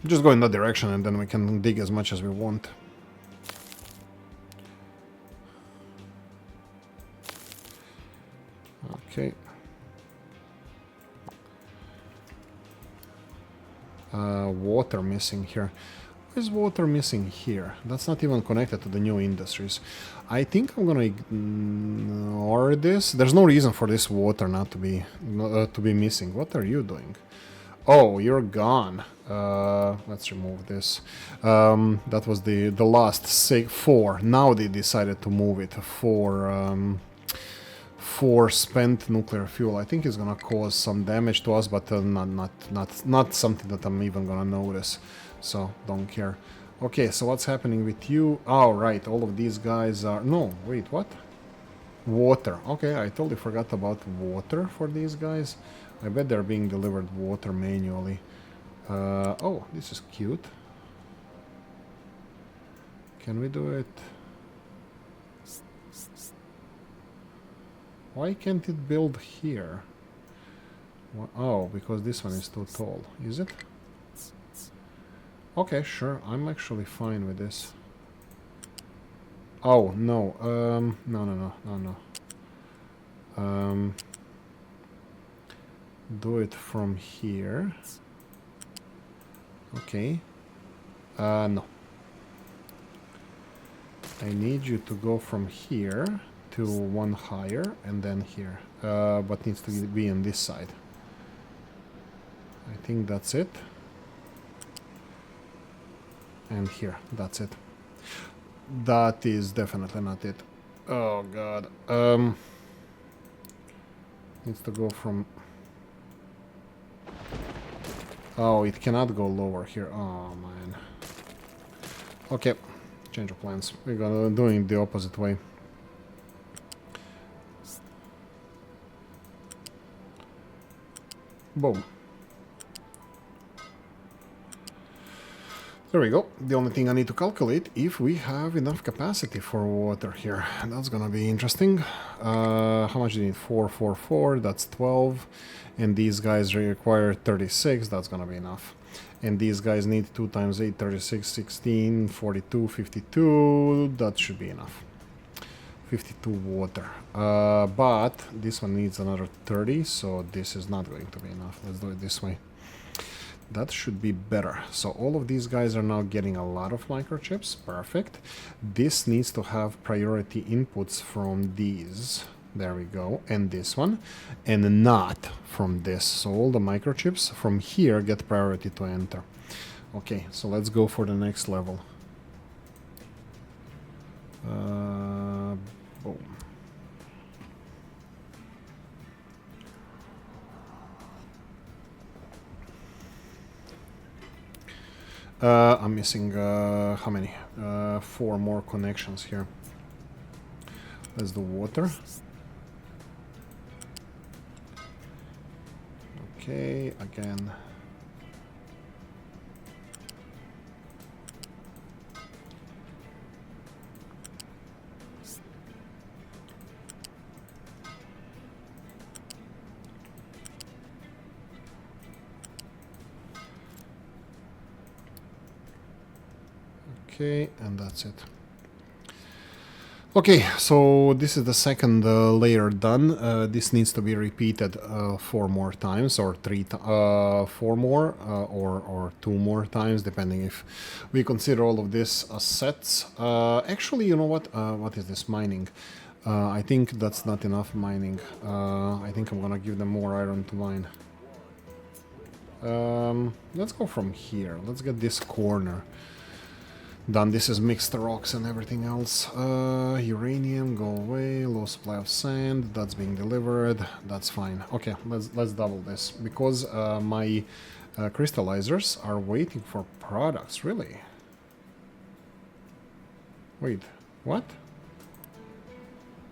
Just go in that direction and then we can dig as much as we want. Okay. Water missing here. Why is water missing here? That's not even connected to the new industries. I think I'm gonna ignore this. There's no reason for this water not to be missing. What are you doing? Oh, you're gone. Let's remove this. That was the last 4. Now they decided to move it for spent nuclear fuel. I think it's gonna cause some damage to us, but not something that I'm even gonna notice. So don't care. Okay, so what's happening with you? Oh, right. All of these guys are. No, wait, what? Water. Okay, I totally forgot about water for these guys. I bet they're being delivered water manually. Oh, this is cute. Can we do it? Why can't it build here? Oh, because this one is too tall. Is it? Okay, sure. I'm actually fine with this. Oh, no. No. Do it from here. Okay. No. I need you to go from here to one higher and then here. But needs to be on this side. I think that's it. And here, that's it. That is definitely not it. Oh god. Needs to go from... Oh, it cannot go lower here. Oh man. Okay, change of plans. We're gonna do it the opposite way. Boom. There we go. The only thing I need to calculate if we have enough capacity for water here. That's gonna be interesting. How much do you need? 4, that's 12. And these guys require 36. That's gonna be enough. And these guys need 2 times 8, 36, 16, 42, 52. That should be enough. 52 water. But this one needs another 30, so this is not going to be enough. Let's do it this way. That should be better. So all of these guys are now getting a lot of microchips. Perfect. This needs to have priority inputs from these. There we go. And this one. And not from this. So all the microchips from here get priority to enter. Okay, so let's go for the next level. Boom. I'm missing, how many? 4 more connections here. Let's do water. Okay, again. Okay, and that's it. Okay, so this is the second layer done. This needs to be repeated 4 more times, or 4 more, or 2 more times, depending if we consider all of this as sets. Actually, you know what? What is this mining? I think that's not enough mining. I think I'm gonna give them more iron to mine. Let's go from here. Let's get this corner done. This is mixed rocks and everything else. Uranium, go away. Low supply of sand. That's being delivered. That's fine. Okay, let's double this because my crystallizers are waiting for products. Really? Wait, what?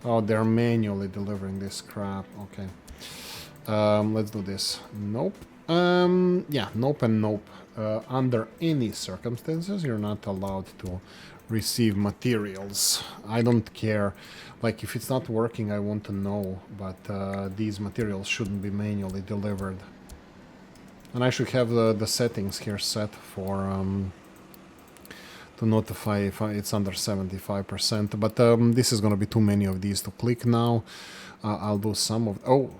Oh, they're manually delivering this crap. Okay. Let's do this. Nope. Yeah, nope and nope. Under any circumstances, you're not allowed to receive materials. I don't care. Like, if it's not working, I want to know, but these materials shouldn't be manually delivered. And I should have the settings here set for to notify if it's under 75%. But this is going to be too many of these to click now. I'll do some of... Oh,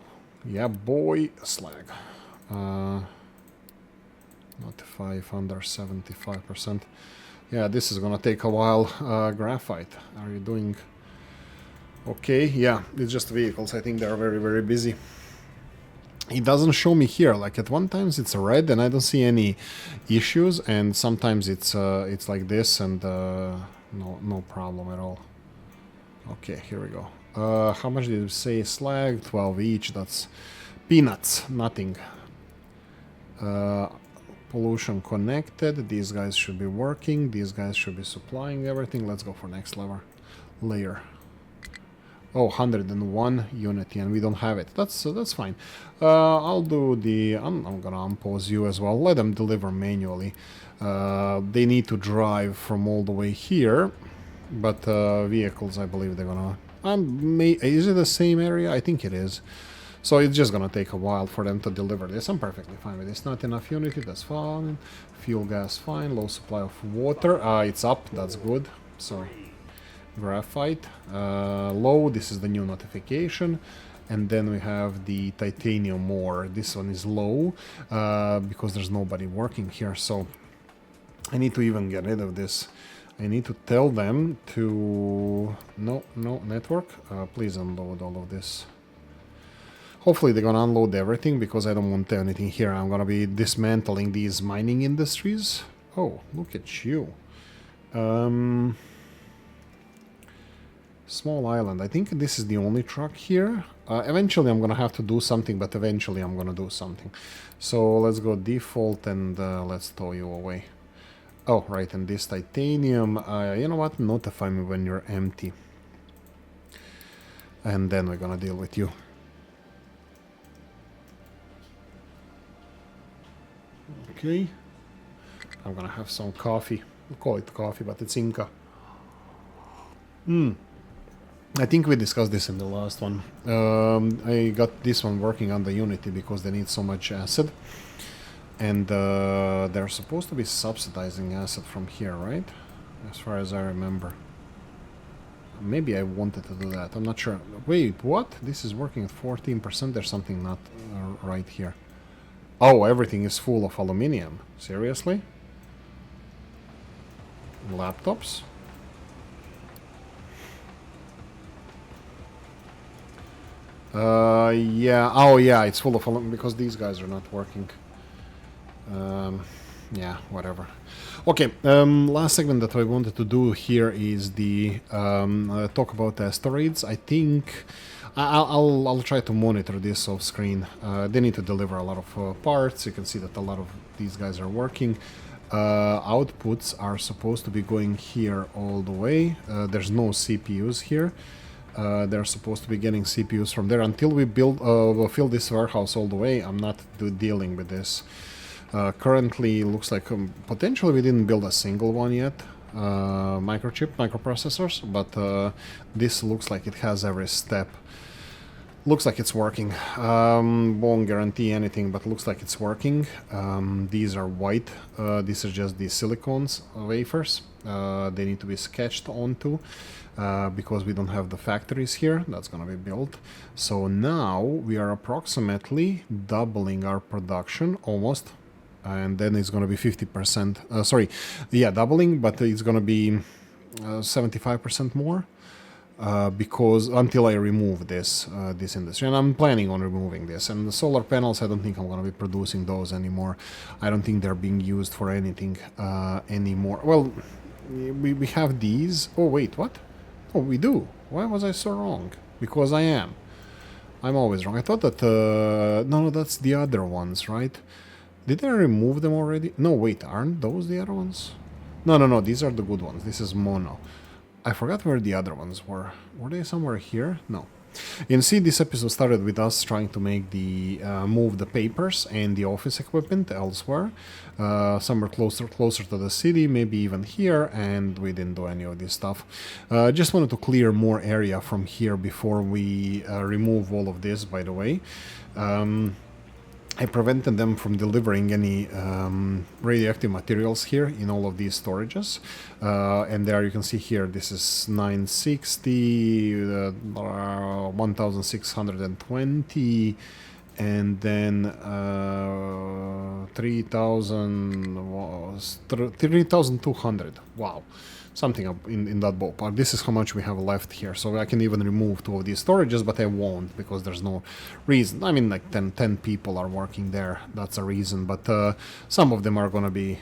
yeah, boy, slag. Notify if under 75%. Yeah, this is gonna take a while. Graphite, are you doing okay? Yeah, it's just vehicles. I think they're very, very busy. It doesn't show me here. Like, at one times it's red and I don't see any issues, and sometimes it's like this and no problem at all. Okay, here we go. How much did you say slag? 12 each. That's peanuts. Nothing. Pollution connected. These guys should be working. These guys should be supplying everything. Let's go for next layer. Oh, 101 unity, and we don't have it. That's fine. I'll do the... I'm gonna unpause you as well. Let them deliver manually. They need to drive from all the way here, but vehicles, I believe they're gonna... is it the same area? I think it is. So it's just gonna take a while for them to deliver this. I'm perfectly fine with this. Not enough unity, that's fine. Fuel gas, fine. Low supply of water. It's up, that's good. So, graphite. Low, this is the new notification. And then we have the titanium ore. This one is low because there's nobody working here. So, I need to even get rid of this. I need to tell them to... No, network. Please unload all of this. Hopefully they're gonna unload everything because I don't want anything here. I'm gonna be dismantling these mining industries. Oh, look at you. Small island. I think this is the only truck here. Eventually I'm gonna have to do something, but eventually I'm gonna do something. So let's go default and let's tow you away. Oh, right, and this titanium, you know what? Notify me when you're empty. And then we're gonna deal with you. Okay. I'm gonna have some coffee. We'll call it coffee, but it's Inca. I think we discussed this in the last one. I got this one working on the Unity because they need so much acid. And they're supposed to be subsidizing acid from here, right? As far as I remember. Maybe I wanted to do that. I'm not sure. Wait, what? This is working at 14%. There's something not right here. Oh, everything is full of aluminium. Seriously? Laptops? Yeah. Oh, yeah, it's full of aluminum because these guys are not working. Yeah, whatever. Okay, last segment that I wanted to do here is the talk about asteroids. I think I'll try to monitor this off screen. They need to deliver a lot of parts. You can see that a lot of these guys are working. Outputs are supposed to be going here all the way. There's no CPUs here. They're supposed to be getting CPUs from there. Until we fill this warehouse all the way, I'm not dealing with this. Currently, looks like potentially we didn't build a single one yet. Microchip, microprocessors, but this looks like it has every step. Looks like it's working. Won't guarantee anything, but looks like it's working. These are white. These are just the silicones wafers. They need to be sketched onto because we don't have the factories here. That's gonna be built. So now we are approximately doubling our production, almost. And then it's gonna be 50%. Sorry, yeah, doubling, but it's gonna be 75% more. Because until I remove this industry, and I'm planning on removing this, and the solar panels, I don't think I'm going to be producing those anymore. I don't think they're being used for anything anymore. Well, we have these. Oh wait, what? Oh, we do. Why was I so wrong? Because I am. I'm always wrong. I thought that no, that's the other ones, right? Did I remove them already? No, wait, aren't those the other ones? No, these are the good ones. This is mono. I forgot where the other ones were. Were they somewhere here? No. You can see this episode started with us trying to make move the papers and the office equipment elsewhere, somewhere closer to the city, maybe even here, and we didn't do any of this stuff. Just wanted to clear more area from here before we remove all of this, by the way. I prevented them from delivering any radioactive materials here in all of these storages. And there you can see here, this is 960, 1620, and then 3200. Wow. Something up in that ballpark. This is how much we have left here. So I can even remove 2 of these storages, but I won't because there's no reason. I mean, like 10 people are working there. That's a reason. But some of them are going to be,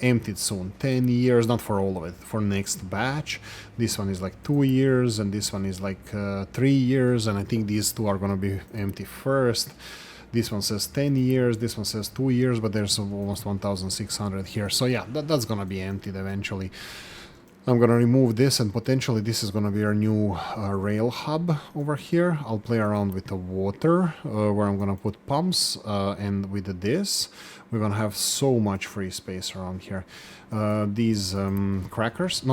emptied soon. 10 years, not for all of it, for next batch. This one is like 2 years, and this one is like 3 years. And I think these 2 are going to be empty first. This one says 10 years, this one says 2 years, but there's almost 1,600 here. So yeah, that's gonna be emptied eventually. I'm gonna remove this, and potentially this is gonna be our new rail hub over here. I'll play around with the water, where I'm gonna put pumps, and with this, we're gonna have so much free space around here. These reformers,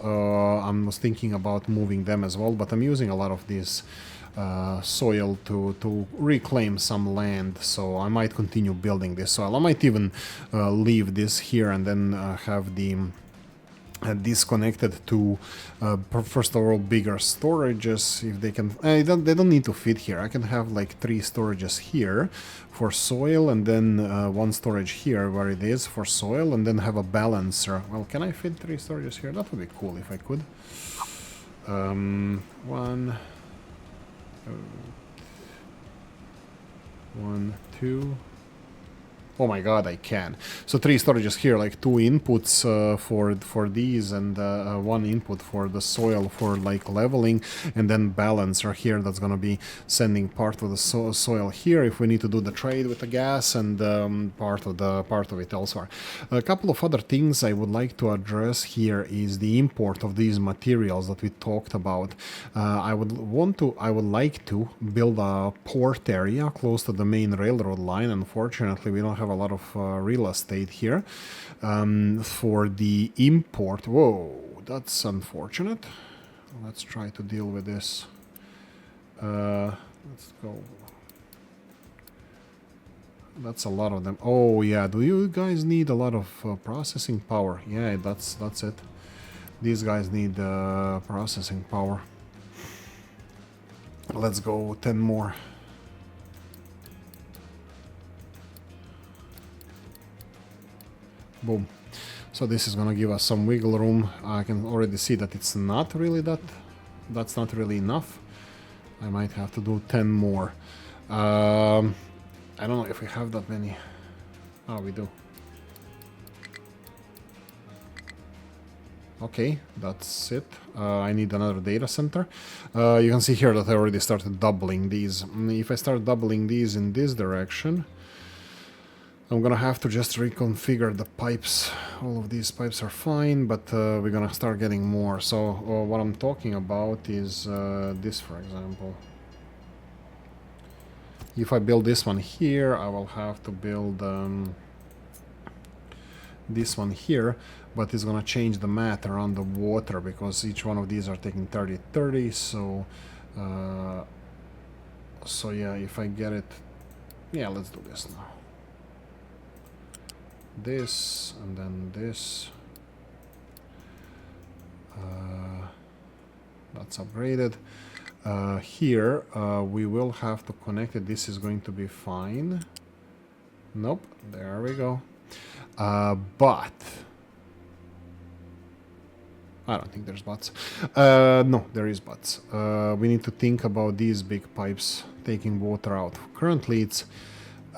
I was thinking about moving them as well, but I'm using a lot of these soil to reclaim some land, so I might continue building this soil. I might even leave this here and then have the disconnected to first of all bigger storages, if they can. They don't need to fit here. I can have like 3 storages here for soil, and then 1 storage here where it is for soil, and then have a balancer. Well, can I fit 3 storages here? That would be cool if I could. 1, 2. Oh my god, I can. So 3 storages here, like 2 inputs for these, and 1 input for the soil for like leveling, and then balancer here that's gonna be sending part of the soil here if we need to do the trade with the gas, and part of it elsewhere. A couple of other things I would like to address here is the import of these materials that we talked about. I would like to build a port area close to the main railroad line. Unfortunately, we don't have a lot of real estate here for the import. Whoa, that's unfortunate. Let's try to deal with this. Let's go. That's a lot of them. Oh yeah, do you guys need a lot of processing power? Yeah, that's it. These guys need processing power. Let's go 10 more. Boom. So this is gonna give us some wiggle room. I can already see that it's not really that's not really enough. I might have to do 10 more. I don't know if we have that many. Oh, we do. Okay, that's it. I need another data center. You can see here that I already started doubling these. If I start doubling these in this direction, I'm gonna have to just reconfigure the pipes. All of these pipes are fine, but we're gonna start getting more. So what I'm talking about is this, for example. If I build this one here, I will have to build this one here, but it's gonna change the math around the water because each one of these are taking 30-30. So so yeah, if I get it, yeah, let's do this now. This and then this. That's upgraded. Here we will have to connect it. This is going to be fine. Nope, there we go. But I don't think there's buts. No, there is buts. We need to think about these big pipes taking water out. Currently it's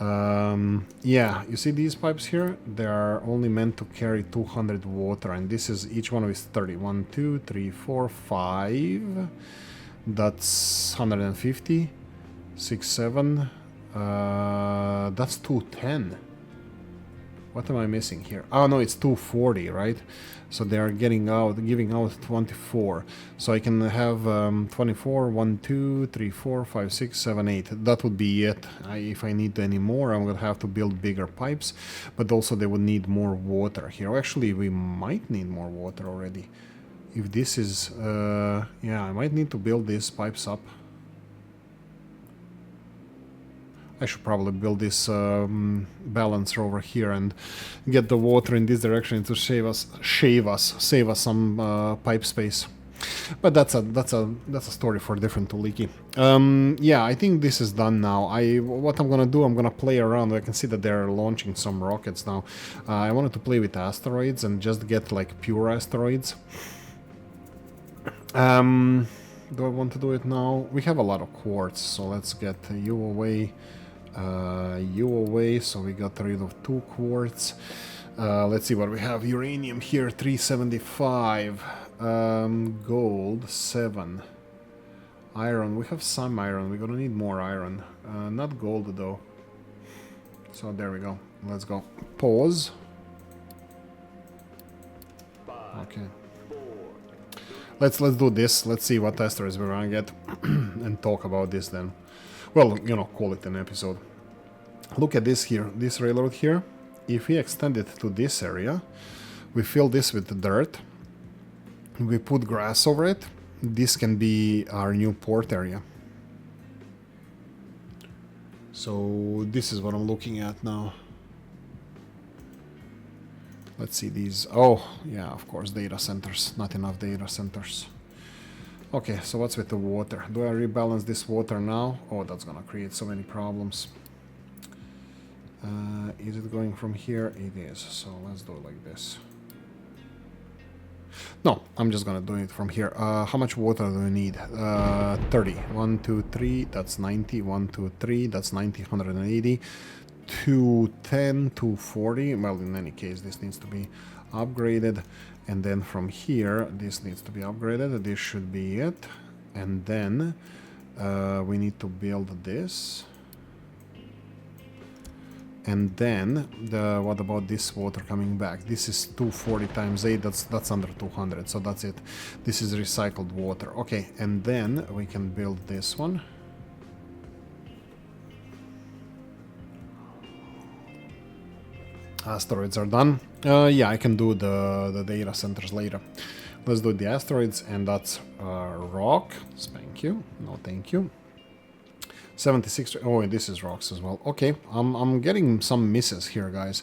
yeah, you see these pipes here? They are only meant to carry 200 water, and this is, each one is 30. 1, 2, 3, 4, 5. That's 150. 6, 7. That's 210. What am I missing here? Oh no, it's 240, right? So they are giving out 24. So I can have 24, 1, 2, 3, 4, 5, 6, 7, 8. That would be it. If I need any more, I'm gonna have to build bigger pipes, but also they would need more water here. Actually, we might need more water already. If this is, yeah, I might need to build these pipes up. I should probably build this balancer over here and get the water in this direction to save us some pipe space. But that's a story for a different Oolykee. Yeah, I think this is done now. What I'm gonna do, I'm gonna play around. I can see that they're launching some rockets now. I wanted to play with asteroids and just get like pure asteroids. Do I want to do it now? We have a lot of quartz, so let's get you away. You away, so we got rid of 2 quartz. Let's see what we have. Uranium here, 375. Gold, 7. Iron, we have some iron. We're gonna need more iron. Not gold though. So there we go. Let's go. Pause. Okay. Let's do this. Let's see what asteroids we're gonna get and talk about this then. Well, you know, call it an episode. Look at this here, this railroad here. If we extend it to this area, we fill this with the dirt, we put grass over it, this can be our new port area. So this is what I'm looking at now. Let's see these. Oh, yeah, of course, data centers. Not enough data centers. Okay, so what's with the water? Do I rebalance this water now? Oh, that's gonna create so many problems. Is it going from here? It is. So let's do it like this. No, I'm just gonna do it from here. How much water do we need? 30. 1, 2, 3, that's 90. 1, 2, 3, that's 90, 180. 210, 240. Well, in any case, this needs to be upgraded. And then from here, this needs to be upgraded. This should be it. And then we need to build this. And then, what about this water coming back? This is 240 times 8, that's under 200, so that's it. This is recycled water. Okay, and then we can build this one. Asteroids are done. Yeah, I can do the data centers later. Let's do the asteroids, and that's rock. Thank you. No, thank you. 76. Oh, this is rocks as well. Okay, I'm getting some misses here, guys.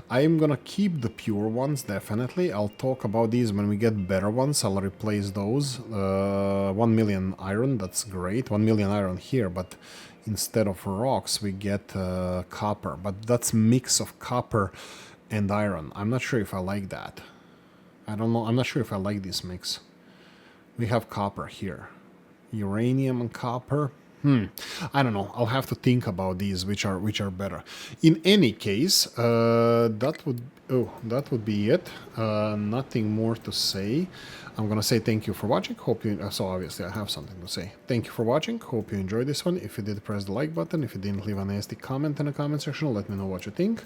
I'm gonna keep the pure ones, definitely. I'll talk about these when we get better ones. I'll replace those. 1 million iron, that's great. 1 million iron here, but instead of rocks, we get copper. But that's mix of copper and iron. I'm not sure if I like that. I don't know. I'm not sure if I like this mix. We have copper here. Uranium and copper. I don't know. I'll have to think about these, which are better. In any case, that would be it. Nothing more to say. I'm gonna say thank you for watching. Hope you, so obviously I have something to say. Thank you for watching. Hope you enjoyed this one. If you did, press the like button. If you didn't, leave a nasty comment in the comment section. Let me know what you think.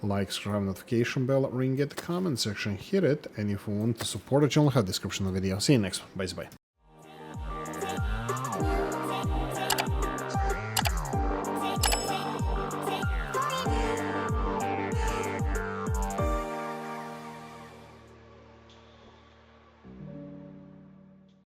Like, subscribe, notification bell, ring it, comment section, hit it. And if you want to support the channel, have description of the video. See you next one. Bye bye.